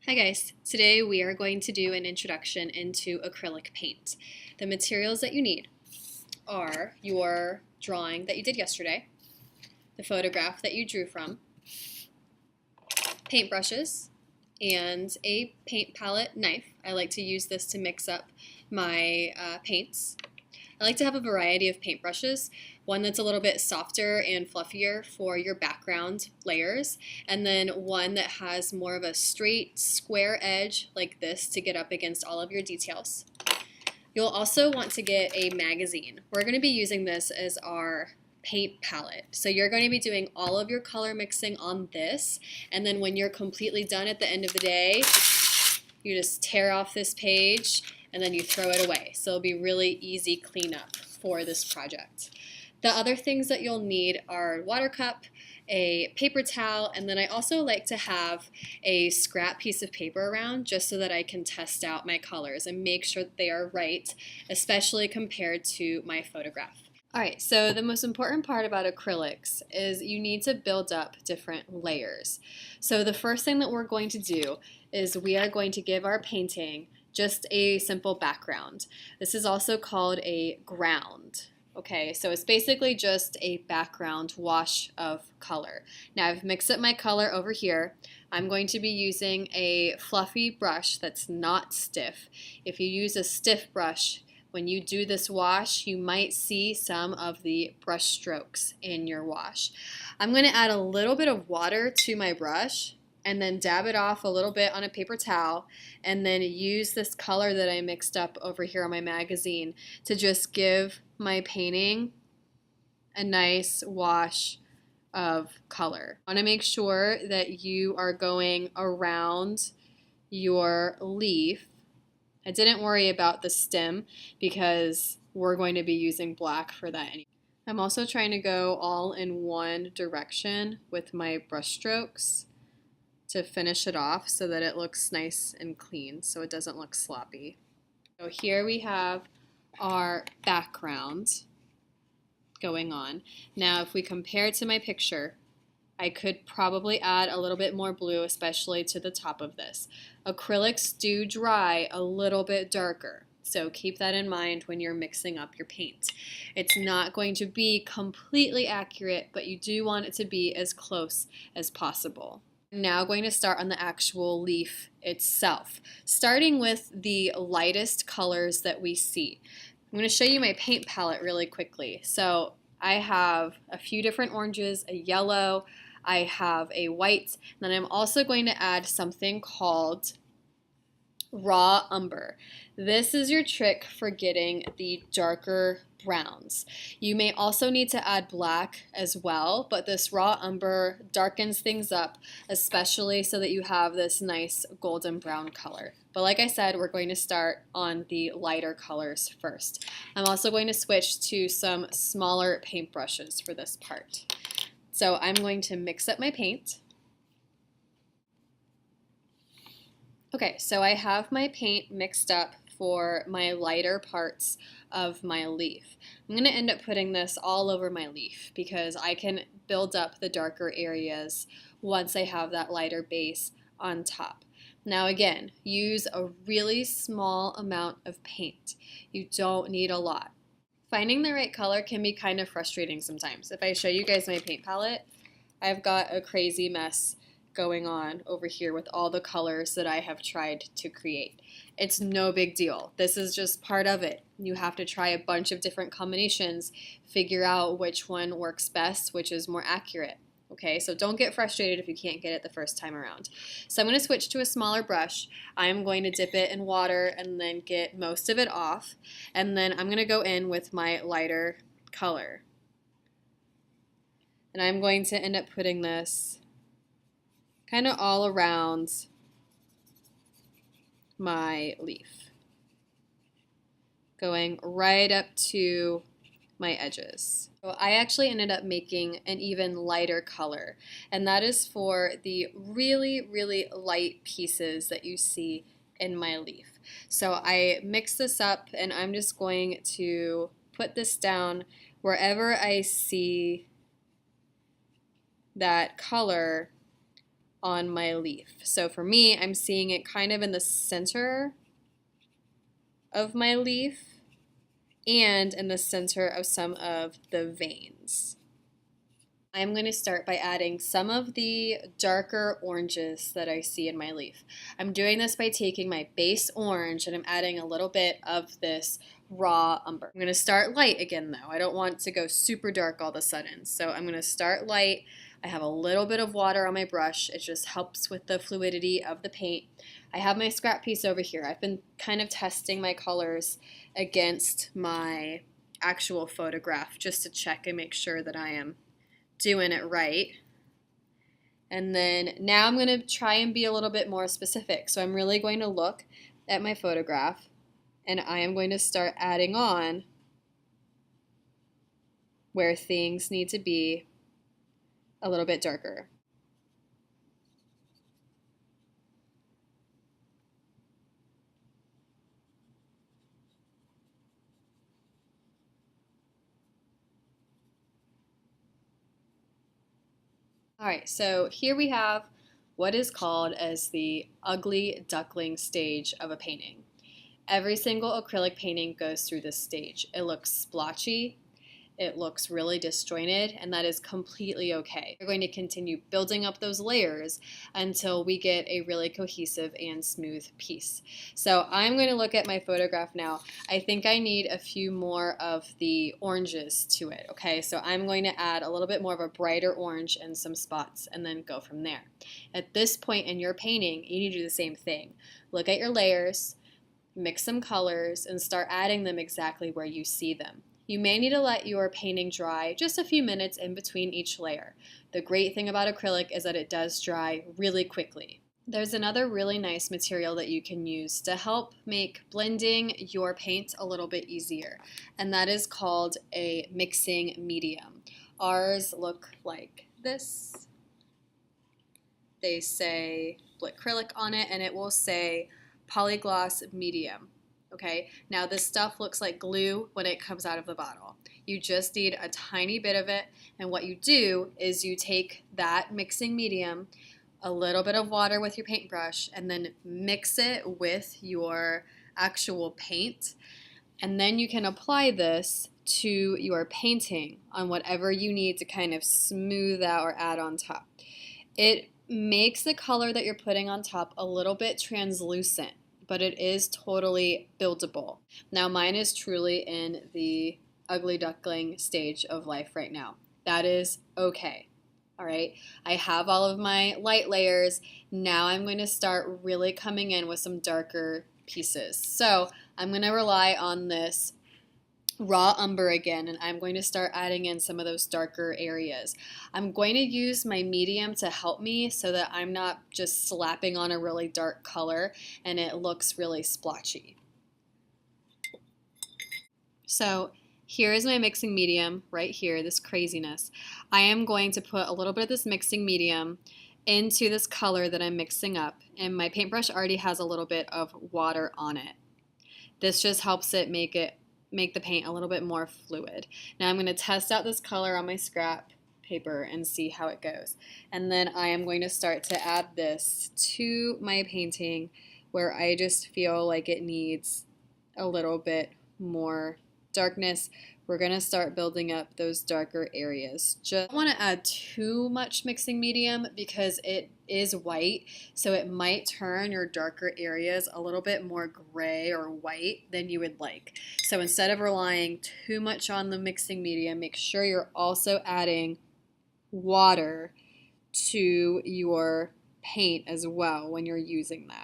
Hi guys, today we are going to do an introduction into acrylic paint. The materials that you need are your drawing that you did yesterday, the photograph that you drew from, paintbrushes, and a paint palette knife. I like to use this to mix up my paints. I like to have a variety of paintbrushes, one that's a little bit softer and fluffier for your background layers, and then one that has more of a straight square edge like this to get up against all of your details. You'll also want to get a magazine. We're going to be using this as our paint palette. So you're going to be doing all of your color mixing on this, and then when you're completely done at the end of the day, you just tear off this page and then you throw it away. So it'll be really easy cleanup for this project. The other things that you'll need are a water cup, a paper towel, and then I also like to have a scrap piece of paper around just so that I can test out my colors and make sure that they are right, especially compared to my photograph. Alright, so the most important part about acrylics is you need to build up different layers. So the first thing that we're going to do is we are going to give our painting just a simple background. This is also called a ground. Okay, so it's basically just a background wash of color. Now I've mixed up my color over here. I'm going to be using a fluffy brush that's not stiff. If you use a stiff brush, when you do this wash, you might see some of the brush strokes in your wash. I'm going to add a little bit of water to my brush and then dab it off a little bit on a paper towel, and then use this color that I mixed up over here on my magazine to just give my painting a nice wash of color. I want to make sure that you are going around your leaf. I didn't worry about the stem because we're going to be using black for that anyway. I'm also trying to go all in one direction with my brush strokes to finish it off so that it looks nice and clean, so it doesn't look sloppy. So here we have our background going on. Now if we compare it to my picture, I could probably add a little bit more blue, especially to the top of this. Acrylics do dry a little bit darker, so keep that in mind when you're mixing up your paint. It's not going to be completely accurate, but you do want it to be as close as possible. I'm now going to start on the actual leaf itself, starting with the lightest colors that we see. I'm going to show you my paint palette really quickly. So I have a few different oranges, a yellow, I have a white, and then I'm also going to add something called raw umber. This is your trick for getting the darker browns. You may also need to add black as well, but this raw umber darkens things up, especially so that you have this nice golden brown color. But like I said, we're going to start on the lighter colors first. I'm also going to switch to some smaller paintbrushes for this part. So I'm going to mix up my paint. Okay, so I have my paint mixed up for my lighter parts of my leaf. I'm going to end up putting this all over my leaf because I can build up the darker areas once I have that lighter base on top. Now again, use a really small amount of paint. You don't need a lot. Finding the right color can be kind of frustrating sometimes. If I show you guys my paint palette, I've got a crazy mess going on over here with all the colors that I have tried to create. It's no big deal. This is just part of it. You have to try a bunch of different combinations, figure out which one works best, which is more accurate. Okay, so don't get frustrated if you can't get it the first time around. So I'm going to switch to a smaller brush. I'm going to dip it in water and then get most of it off. And then I'm going to go in with my lighter color. And I'm going to end up putting this kind of all around my leaf, going right up to my edges. So I actually ended up making an even lighter color, and that is for the really, really light pieces that you see in my leaf. So I mix this up, and I'm just going to put this down wherever I see that color on my leaf. So for me, I'm seeing it kind of in the center of my leaf and in the center of some of the veins. I'm going to start by adding some of the darker oranges that I see in my leaf. I'm doing this by taking my base orange and I'm adding a little bit of this raw umber. I'm going to start light again though. I don't want to go super dark all of a sudden. So I'm going to start light. I have a little bit of water on my brush. It just helps with the fluidity of the paint. I have my scrap piece over here. I've been kind of testing my colors against my actual photograph just to check and make sure that I am doing it right. And then now I'm going to try and be a little bit more specific. So I'm really going to look at my photograph and I am going to start adding on where things need to be a little bit darker. All right, so here we have what is called as the ugly duckling stage of a painting. Every single acrylic painting goes through this stage. It looks splotchy, it looks really disjointed, and that is completely okay. We're going to continue building up those layers until we get a really cohesive and smooth piece. So I'm going to look at my photograph now. I think I need a few more of the oranges to it, okay? So I'm going to add a little bit more of a brighter orange in some spots and then go from there. At this point in your painting, you need to do the same thing. Look at your layers, mix some colors, and start adding them exactly where you see them. You may need to let your painting dry just a few minutes in between each layer. The great thing about acrylic is that it does dry really quickly. There's another really nice material that you can use to help make blending your paint a little bit easier, and that is called a mixing medium. Ours look like this. They say acrylic on it, and it will say polygloss medium. Okay, now this stuff looks like glue when it comes out of the bottle. You just need a tiny bit of it, and what you do is you take that mixing medium, a little bit of water with your paintbrush, and then mix it with your actual paint, and then you can apply this to your painting on whatever you need to kind of smooth out or add on top. It makes the color that you're putting on top a little bit translucent, but it is totally buildable. Now mine is truly in the ugly duckling stage of life right now. That is okay. All right, I have all of my light layers. Now I'm going to start really coming in with some darker pieces. So I'm going to rely on this raw umber again, and I'm going to start adding in some of those darker areas. I'm going to use my medium to help me so that I'm not just slapping on a really dark color and it looks really splotchy. So here is my mixing medium right here, this craziness. I am going to put a little bit of this mixing medium into this color that I'm mixing up, and my paintbrush already has a little bit of water on it. This just helps it make the paint a little bit more fluid. Now I'm going to test out this color on my scrap paper and see how it goes. And then I am going to start to add this to my painting where I just feel like it needs a little bit more darkness. We're going to start building up those darker areas. Just don't want to add too much mixing medium because it is white, so it might turn your darker areas a little bit more gray or white than you would like. So instead of relying too much on the mixing medium, make sure you're also adding water to your paint as well when you're using that.